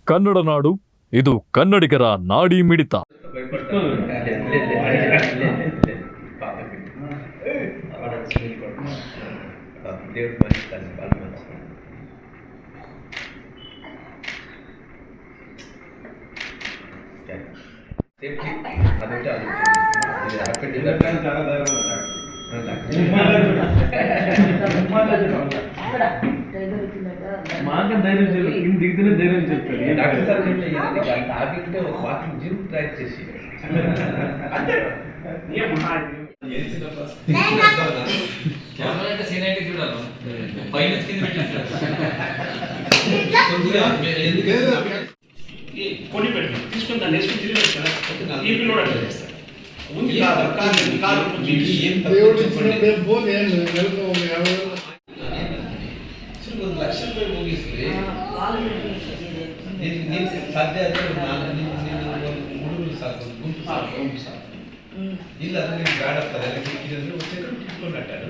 ಕನ್ನಡ ನಾಡು, ಇದು ಕನ್ನಡಿಗರ ನಾಡಿ ಮಿಡಿತ. మాకు ధైర్యం చేయలేదు, దిగుతూనే ధైర్యం చెప్తారు. డాక్టర్ సార్ తాగితే ఒక వాకింగ్ జిమ్ ట్రై చేసి కొని పెట్టి తీసుకుని దాన్ని వేసుకుని తిరిగి వచ్చారా ఈ పిల్లలు అట్లా చేస్తారు. లక్ష రూపాయలు ముగిస్తే సాధ్య మూడు సార్ గుంపు సార్ ಇಲ್ಲ ಅದು ನಿಮ್ಗೆ ಬ್ಯಾಡ ಆಗ್ತದೆ ಎಲ್ಲ ಕಿಕ್ಕಿದ್ರೆ ಸೆಕ್ಯೂರಿಟಿ ಇಟ್ಕೊಂಡು ಅಟ್ಟಾರು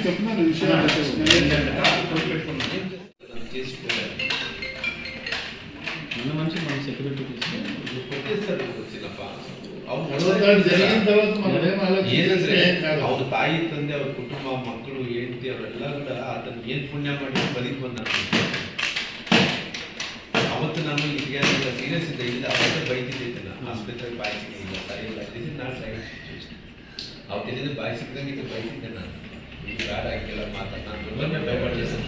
చెప్పిన విషయం మంచి మన సెక్యూరిటీ జరిగిన తర్వాత మనం ಅವ್ರ ತಾಯಿ ತಂದೆ ಅವ್ರ ಕುಟುಂಬ ಮಕ್ಕಳು ಹೆಂಡತಿ ಅವರೆಲ್ಲ ಕೂಡ ಅದನ್ನು ಏನು ಪುಣ್ಯ ಮಾಡಿ ಬದುಕಿ ಬಂದ ಅವತ್ತು ನಾನು ಈಗ ಸೀರಿಯಸ್ ಇದ್ದ ಇಲ್ಲ ಅವತ್ತೇ ಬೈತಿದ್ದೆ ನಾನು ಆಸ್ಪತ್ರೆಗೆ ಬಾಯಿ ಸಿಗಲಿಲ್ಲ ಸರಿ ಇಲ್ಲ this is not right situation ಅವತ್ತಿನಿಂದ ಬಾಯಿ ಸಿಕ್ಕದಂಗೆ ಇದು ಬೈತಿದ್ದೆ ನಾನು ಈಗ ಬೇಡ ಹೀಗೆಲ್ಲ ಮಾತಾಡ ನಾನು ತುಂಬನೇ ಭಯಪಡಿಸಿ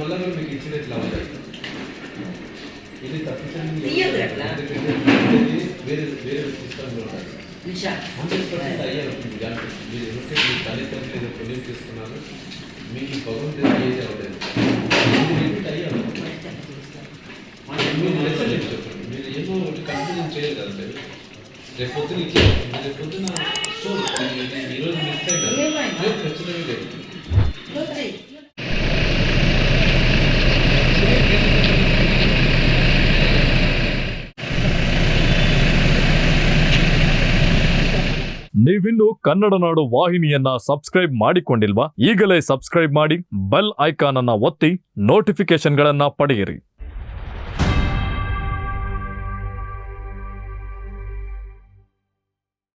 మళ్ళీ మీకు ఇచ్చినట్లు అవ్వలేదు ఇది తప్పించండి వేరే వేరే సిస్టంలో ఉండాలి 100% అయ్యారు మీరు ఎందుకంటే మీ తల్లిదండ్రులు ఏదో పుణ్యం తీసుకున్నారు మీకు భగవంతుడు ఏది అవ్వలేదు లిమిట్ అయ్యారు మీరు లెసన్ చెప్పండి మీరు ఏమో ఒకటి కన్ఫ్యూజన్ చేయరు కదా మీరు రేపు పొద్దున ఇచ్చారు రేపు పొద్దున షూర్ ఈరోజు మిస్ అయినారు ఖచ్చితంగా లేదు ನೀವಿನ್ನು ಕನ್ನಡ ನಾಡು ವಾಹಿನಿಯನ್ನ ಸಬ್ಸ್ಕ್ರೈಬ್ ಮಾಡಿಕೊಂಡಿಲ್ವಾ? ಈಗಲೇ ಸಬ್ಸ್ಕ್ರೈಬ್ ಮಾಡಿ, ಬೆಲ್ ಐಕಾನ್ ಅನ್ನ ಒತ್ತಿ ನೋಟಿಫಿಕೇಶನ್ಗಳನ್ನ ಪಡೆಯಿರಿ.